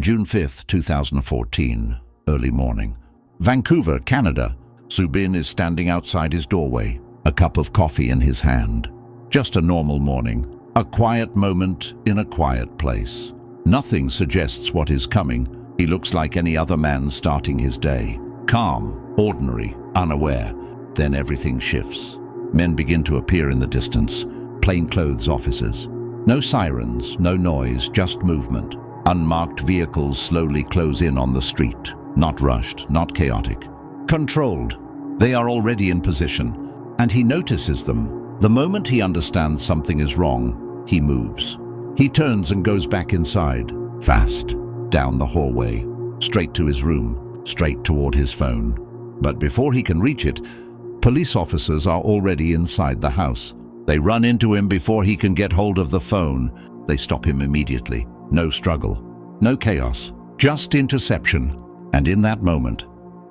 June 2014, early morning. Vancouver, Canada. Soo Bin is standing outside his doorway, a cup of coffee in his hand. Just a normal morning, a quiet moment in a quiet place. Nothing suggests what is coming. He looks like any other man starting his day. Calm, ordinary, unaware. Then everything shifts. Men begin to appear in the distance, plainclothes officers. No sirens, no noise, just movement. Unmarked vehicles slowly close in on the street. Not rushed, not chaotic. Controlled. They are already in position, and he notices them. The moment he understands something is wrong, he moves. He turns and goes back inside, fast, down the hallway, straight to his room, straight toward his phone. But before he can reach it, police officers are already inside the house. They run into him before he can get hold of the phone. They stop him immediately. No struggle, no chaos, just interception. And in that moment,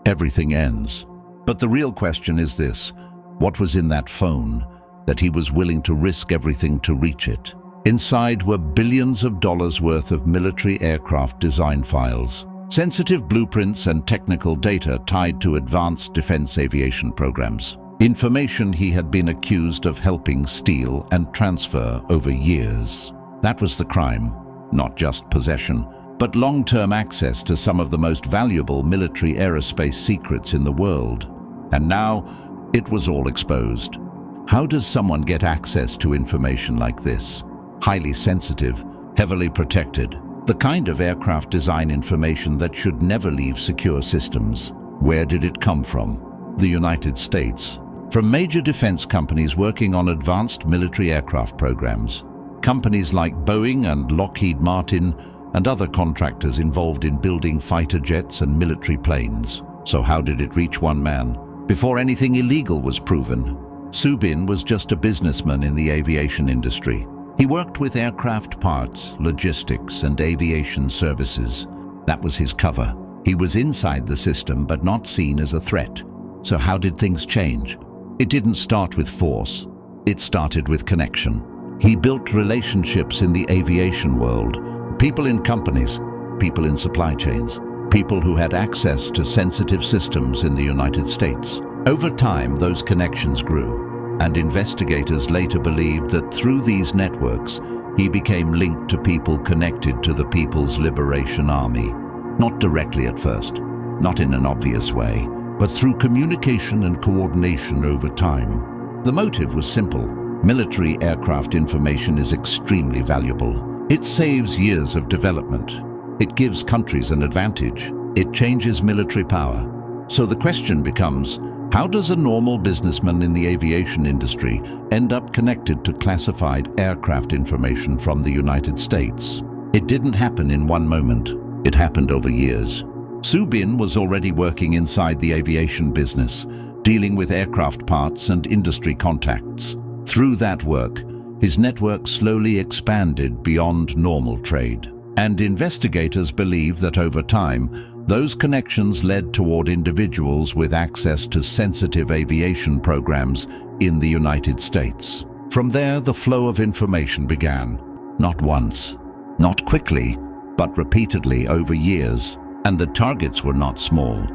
everything ends. But the real question is this: what was in that phone that he was willing to risk everything to reach it? Inside were billions of dollars worth of military aircraft design files, sensitive blueprints and technical data tied to advanced defense aviation programs. Information he had been accused of helping steal and transfer over years. That was the crime. Not just possession, but long-term access to some of the most valuable military aerospace secrets in the world. And now, it was all exposed. How does someone get access to information like this? Highly sensitive, heavily protected. The kind of aircraft design information that should never leave secure systems. Where did it come from? The United States. From major defense companies working on advanced military aircraft programs. Companies like Boeing and Lockheed Martin and other contractors involved in building fighter jets and military planes. So how did it reach one man? Before anything illegal was proven, Soo Bin was just a businessman in the aviation industry. He worked with aircraft parts, logistics, and aviation services. That was his cover. He was inside the system but not seen as a threat. So how did things change? It didn't start with force. It started with connection. He built relationships in the aviation world. People in companies, people in supply chains, people who had access to sensitive systems in the United States. Over time, those connections grew, and investigators later believed that through these networks, he became linked to people connected to the People's Liberation Army. Not directly at first, not in an obvious way, but through communication and coordination over time. The motive was simple. Military aircraft information is extremely valuable. It saves years of development. It gives countries an advantage. It changes military power. So the question becomes, how does a normal businessman in the aviation industry end up connected to classified aircraft information from the United States? It didn't happen in one moment. It happened over years. Soo Bin was already working inside the aviation business, dealing with aircraft parts and industry contacts. Through that work, his network slowly expanded beyond normal trade. And investigators believe that over time, those connections led toward individuals with access to sensitive aviation programs in the United States. From there, the flow of information began. Not once, not quickly, but repeatedly over years. And the targets were not small.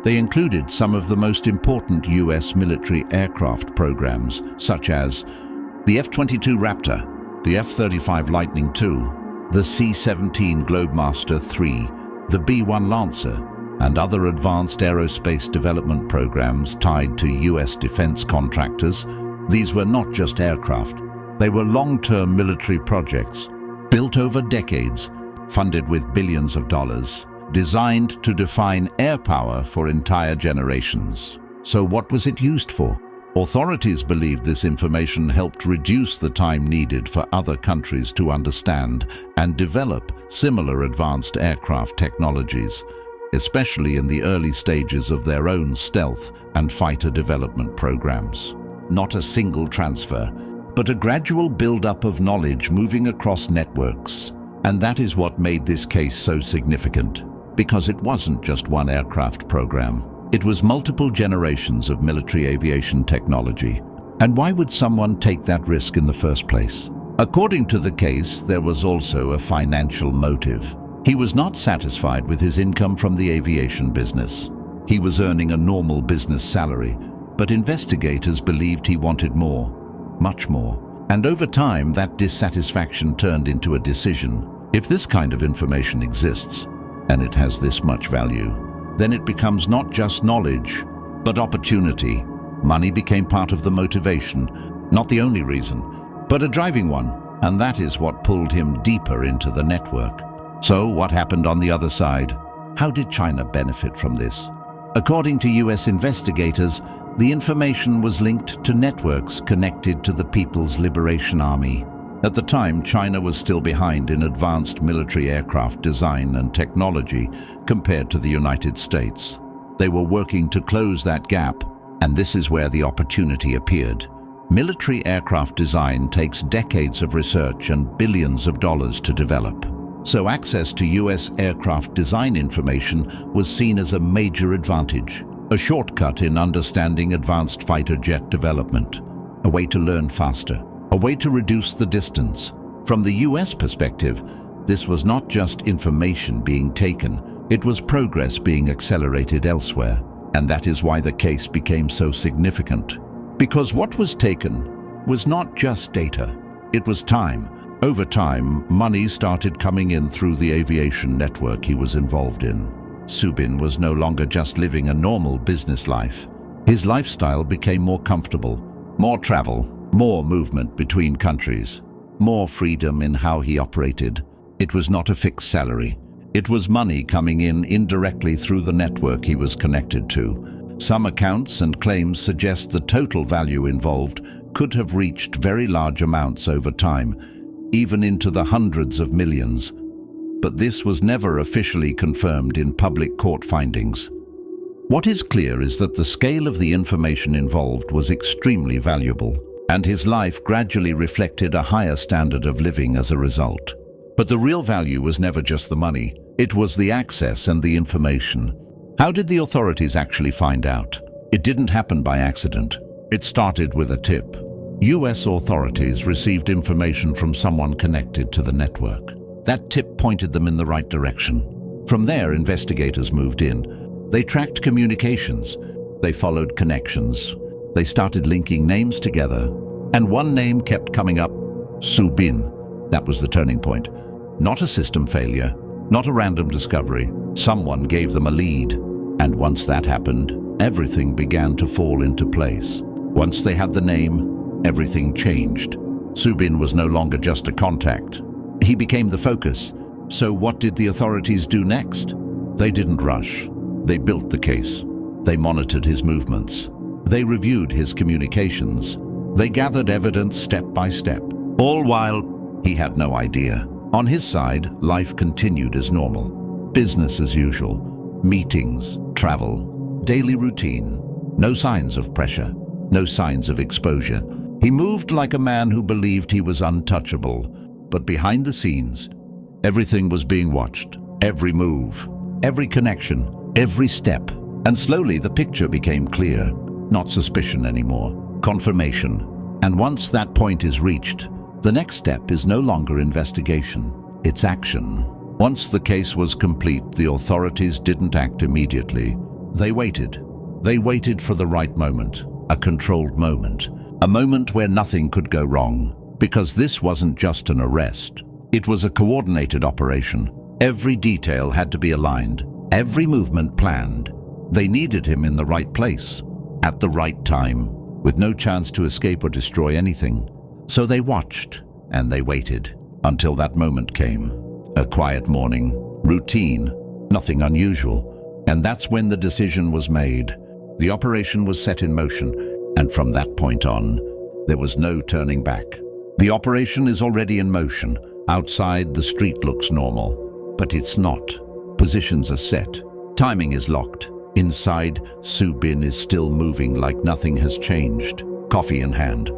They included some of the most important US military aircraft programs, such as the F-22 Raptor, the F-35 Lightning II, the C-17 Globemaster III, the B-1 Lancer, and other advanced aerospace development programs tied to US defense contractors. These were not just aircraft. They were long-term military projects, built over decades, funded with billions of dollars, designed to define air power for entire generations. So what was it used for? Authorities believed this information helped reduce the time needed for other countries to understand and develop similar advanced aircraft technologies, especially in the early stages of their own stealth and fighter development programs. Not a single transfer, but a gradual build-up of knowledge moving across networks. And that is what made this case so significant. Because it wasn't just one aircraft program. It was multiple generations of military aviation technology. And why would someone take that risk in the first place? According to the case, there was also a financial motive. He was not satisfied with his income from the aviation business. He was earning a normal business salary, but investigators believed he wanted more, much more. And over time, that dissatisfaction turned into a decision. If this kind of information exists, and it has this much value, then it becomes not just knowledge, but opportunity. Money became part of the motivation, not the only reason, but a driving one, and that is what pulled him deeper into the network. So what happened on the other side? How did China benefit from this? According to US investigators, the information was linked to networks connected to the People's Liberation Army. At the time, China was still behind in advanced military aircraft design and technology compared to the United States. They were working to close that gap, and this is where the opportunity appeared. Military aircraft design takes decades of research and billions of dollars to develop. So access to US aircraft design information was seen as a major advantage, a shortcut in understanding advanced fighter jet development, a way to learn faster, a way to reduce the distance. From the US perspective, this was not just information being taken, it was progress being accelerated elsewhere. And that is why the case became so significant. Because what was taken was not just data, it was time. Over time, money started coming in through the aviation network he was involved in. Subin was no longer just living a normal business life. His lifestyle became more comfortable, more travel, more movement between countries, more freedom in how he operated. It was not a fixed salary. It was money coming in indirectly through the network he was connected to. Some accounts and claims suggest the total value involved could have reached very large amounts over time, even into the hundreds of millions. But this was never officially confirmed in public court findings. What is clear is that the scale of the information involved was extremely valuable, and his life gradually reflected a higher standard of living as a result. But the real value was never just the money, it was the access and the information. How did the authorities actually find out? It didn't happen by accident. It started with a tip. US authorities received information from someone connected to the network. That tip pointed them in the right direction. From there, investigators moved in. They tracked communications. They followed connections. They started linking names together. And one name kept coming up: Subin. That was the turning point. Not a system failure, not a random discovery. Someone gave them a lead. And once that happened, everything began to fall into place. Once they had the name, everything changed. Subin was no longer just a contact. He became the focus. So what did the authorities do next? They didn't rush. They built the case. They monitored his movements. They reviewed his communications. They gathered evidence step by step, all while he had no idea. On his side, life continued as normal. Business as usual. Meetings, travel, daily routine. No signs of pressure. No signs of exposure. He moved like a man who believed he was untouchable, but behind the scenes, everything was being watched. Every move, every connection, every step. And slowly the picture became clear. Not suspicion anymore, confirmation. And once that point is reached, the next step is no longer investigation, it's action. Once the case was complete, the authorities didn't act immediately. They waited. They waited for the right moment, a controlled moment. A moment where nothing could go wrong, because this wasn't just an arrest. It was a coordinated operation. Every detail had to be aligned, every movement planned. They needed him in the right place, at the right time, with no chance to escape or destroy anything. So they watched, and they waited, until that moment came. A quiet morning, routine, nothing unusual. And that's when the decision was made. The operation was set in motion. And from that point on, there was no turning back. The operation is already in motion. Outside, the street looks normal, but it's not. Positions are set. Timing is locked. Inside, Subin is still moving like nothing has changed. Coffee in hand.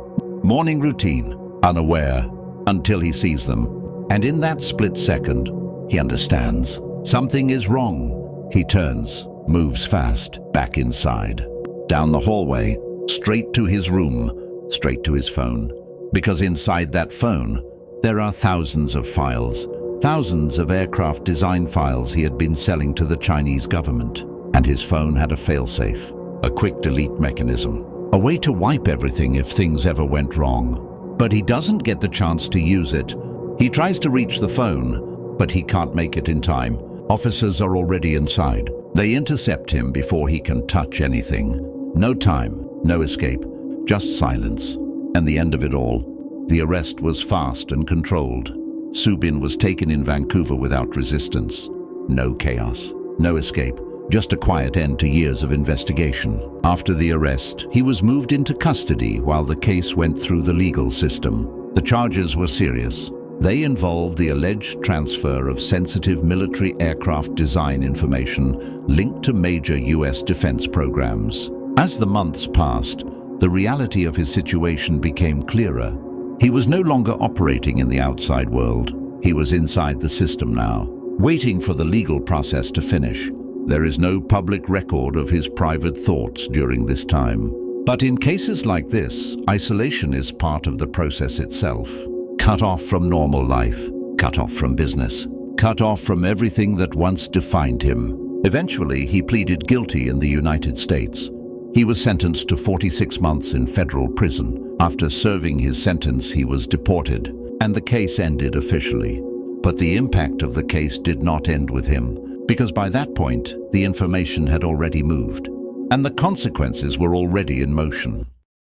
Morning routine, unaware, until he sees them. And in that split second, he understands. Something is wrong. He turns, moves fast, back inside. Down the hallway, straight to his room, straight to his phone. Because inside that phone, there are thousands of files, thousands of aircraft design files he had been selling to the Chinese government. And his phone had a failsafe, a quick delete mechanism, a way to wipe everything if things ever went wrong. But he doesn't get the chance to use it. He tries to reach the phone, but he can't make it in time. Officers are already inside. They intercept him before he can touch anything. No time, no escape, just silence. And the end of it all, the arrest was fast and controlled. Subin was taken in Vancouver without resistance. No chaos, no escape, just a quiet end to years of investigation. After the arrest, he was moved into custody while the case went through the legal system. The charges were serious. They involved the alleged transfer of sensitive military aircraft design information linked to major US defense programs. As the months passed, the reality of his situation became clearer. He was no longer operating in the outside world. He was inside the system now, waiting for the legal process to finish. There is no public record of his private thoughts during this time. But in cases like this, isolation is part of the process itself. Cut off from normal life, cut off from business, cut off from everything that once defined him. Eventually, he pleaded guilty in the United States. He was sentenced to 46 months in federal prison. After serving his sentence, he was deported, and the case ended officially. But the impact of the case did not end with him, because by that point, the information had already moved, and the consequences were already in motion.